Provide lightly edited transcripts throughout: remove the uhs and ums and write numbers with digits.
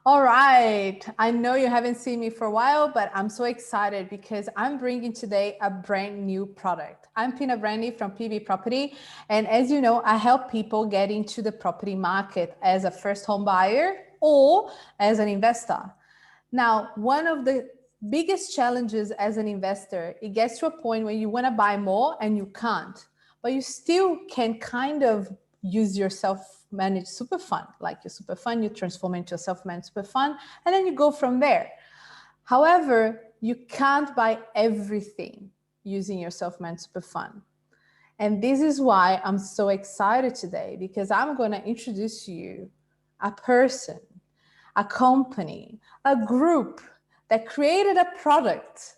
All right. I know you haven't seen me for a while, but I'm so excited because I'm bringing today a brand new product. I'm Pina Brandy from PB Property. And as you know, I help people get into the property market as a first home buyer or as an investor. Now, one of the biggest challenges as an investor, it gets to a point where you want to buy more and you can't, but you still can kind of use your self-managed super fund, like your super fund, you transform into a self-managed super fund, and then you go from there. However, you can't buy everything using your self-managed super fund. And this is why I'm so excited today, because I'm going to introduce you a person, a company, a group that created a product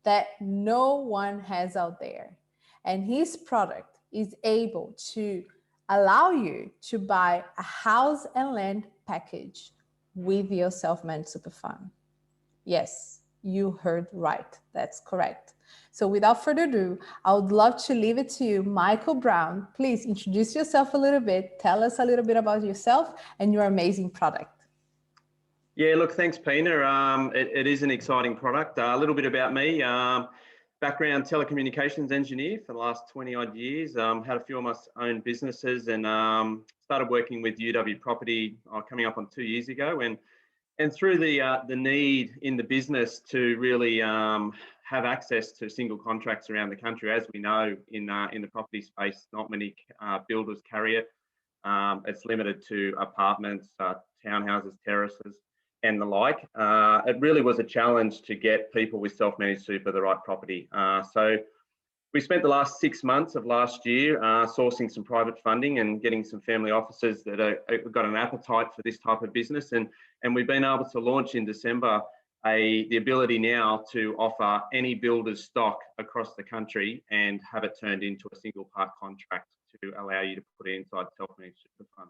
that no one has out there. And his product is able to allow you to buy a house and land package with your self-managed super fund. Yes, you heard right. That's correct. So without further ado, I would love to leave it to you, Michael Brown. Please introduce yourself a little bit. Tell us a little bit about yourself and your amazing product. Yeah, look, thanks, Pina. It is an exciting product. A little bit about me. Background telecommunications engineer for the last 20 odd years. Had a few of my own businesses and started working with UW Property coming up on 2 years ago. And through the need in the business to really have access to single contracts around the country, as we know in the property space, not many builders carry it. It's limited to apartments, townhouses, terraces, and the like. It really was a challenge to get people with self-managed super the right property. So we spent the last 6 months of last year sourcing some private funding and getting some family offices that have got an appetite for this type of business. And we've been able to launch in December the ability now to offer any builder's stock across the country and have it turned into a single part contract to allow you to put it inside self-managed super fund.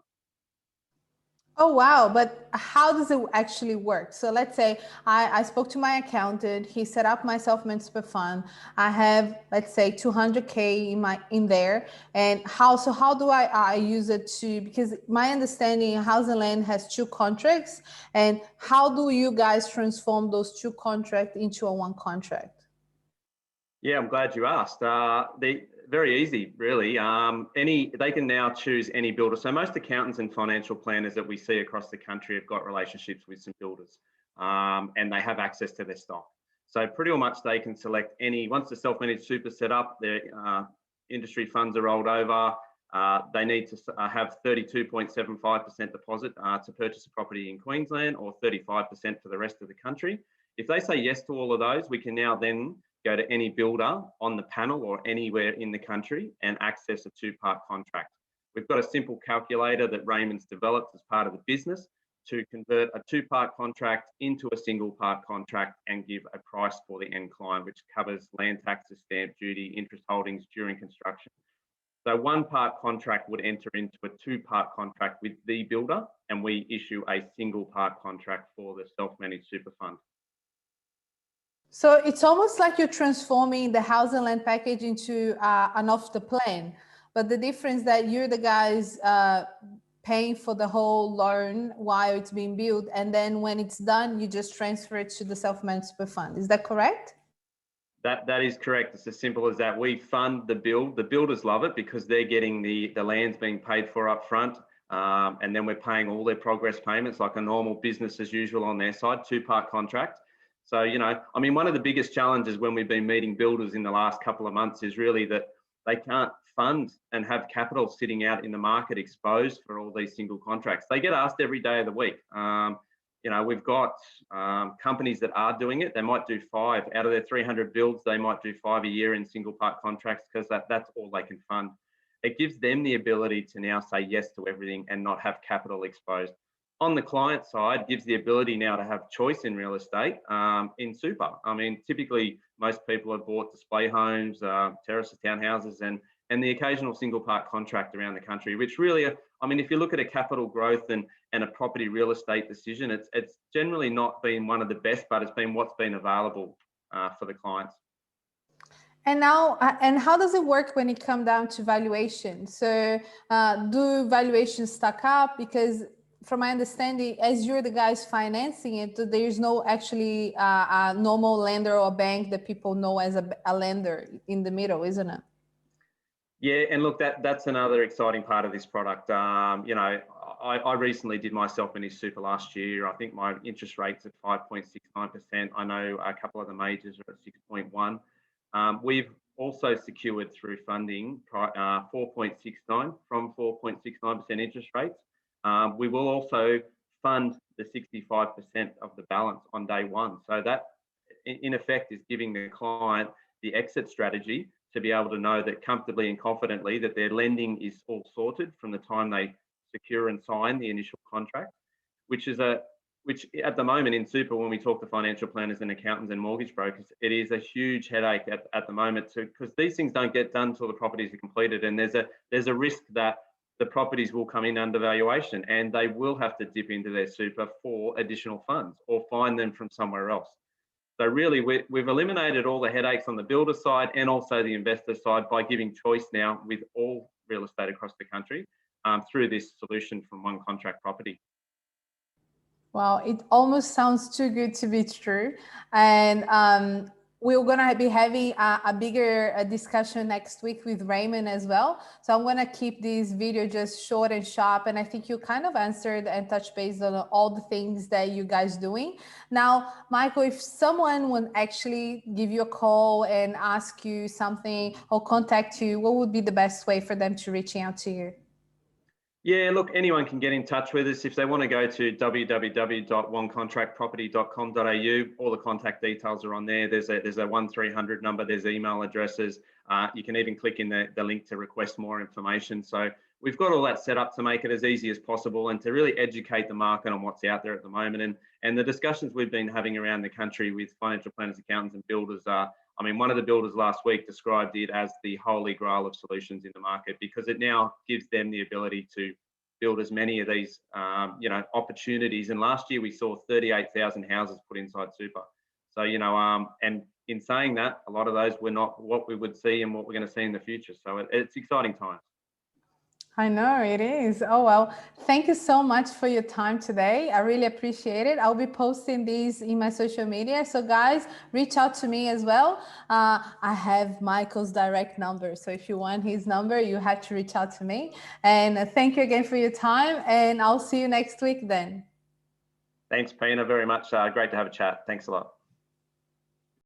Oh, wow. But how does it actually work? So let's say I spoke to my accountant, he set up my self-managed super fund. I have, let's say 200K in there. And how do I use it because my understanding House and Land has 2 contracts, and how do you guys transform those 2 contracts into a 1 contract? Yeah, I'm glad you asked. Very easy, really. They can now choose any builder. So most accountants and financial planners that we see across the country have got relationships with some builders, and they have access to their stock. So pretty much they can select any. Once the self-managed super set up, their industry funds are rolled over. They need to have 32.75% deposit to purchase a property in Queensland, or 35% for the rest of the country. If they say yes to all of those, we can now then go to any builder on the panel or anywhere in the country and access a 2-part contract. We've got a simple calculator that Raymond's developed as part of the business to convert a 2-part contract into a single part contract and give a price for the end client, which covers land taxes, stamp duty, interest holdings during construction. So 1-part contract would enter into a 2-part contract with the builder, and we issue a single part contract for the self-managed super fund. So it's almost like you're transforming the house and land package into an off the plan, but the difference that you're the guys paying for the whole loan while it's being built, and then when it's done, you just transfer it to the self-managed super fund. Is that correct? That is correct. It's as simple as that. We fund the build. The builders love it because they're getting the land's being paid for up front, and then we're paying all their progress payments like a normal business as usual on their side, 2-part contract. So, I mean, one of the biggest challenges when we've been meeting builders in the last couple of months is really that they can't fund and have capital sitting out in the market exposed for all these single contracts. They get asked every day of the week. We've got companies that are doing it. They might do 5 out of their 300 builds. They might do 5 a year in single part contracts because that's all they can fund. It gives them the ability to now say yes to everything and not have capital exposed. On the client side, gives the ability now to have choice in real estate in super. I mean, typically most people have bought display homes, terraces, townhouses, and the occasional single part contract around the country, which really, I mean, if you look at a capital growth and a property real estate decision, it's generally not been one of the best, but it's been what's been available for the clients. And now, and how does it work when it comes down to valuation? So do valuations stack up? Because from my understanding, as you're the guys financing it, there's no actually a normal lender or bank that people know as a lender in the middle, isn't it? Yeah, and look, that's another exciting part of this product. You know, I recently did my self-managed super last year. I think my interest rate's at 5.69%. I know a couple of the majors are at 6.1. We've also secured through funding 4.69 from 4.69% interest rates. We will also fund the 65% of the balance on day one. So that, in effect, is giving the client the exit strategy to be able to know that comfortably and confidently that their lending is all sorted from the time they secure and sign the initial contract, which at the moment in super, when we talk to financial planners and accountants and mortgage brokers, it is a huge headache at the moment, because these things don't get done until the properties are completed, and there's a risk that the properties will come in under valuation and they will have to dip into their super for additional funds or find them from somewhere else. So really, we've eliminated all the headaches on the builder side and also the investor side by giving choice now with all real estate across the country through this solution from One Contract Property. Well, it almost sounds too good to be true. And we're going to be having a bigger discussion next week with Raymond as well. So I'm going to keep this video just short and sharp. And I think you kind of answered and touched base on all the things that you guys doing. Now, Michael, if someone would actually give you a call and ask you something or contact you, what would be the best way for them to reach out to you? Yeah, look, anyone can get in touch with us. If they want to go to www.onecontractproperty.com.au, all the contact details are on there. There's a 1300 number, there's email addresses. You can even click in the link to request more information. So we've got all that set up to make it as easy as possible and to really educate the market on what's out there at the moment. And the discussions we've been having around the country with financial planners, accountants and builders are, I mean, one of the builders last week described it as the holy grail of solutions in the market, because it now gives them the ability to build as many of these, opportunities. And last year we saw 38,000 houses put inside super. So, and in saying that, a lot of those were not what we would see and what we're going to see in the future. So it's exciting times. I know it is. Oh, well, thank you so much for your time today. I really appreciate it. I'll be posting these in my social media. So guys, reach out to me as well. I have Michael's direct number. So if you want his number, you have to reach out to me. And thank you again for your time. And I'll see you next week then. Thanks, Pina, very much. Great to have a chat. Thanks a lot.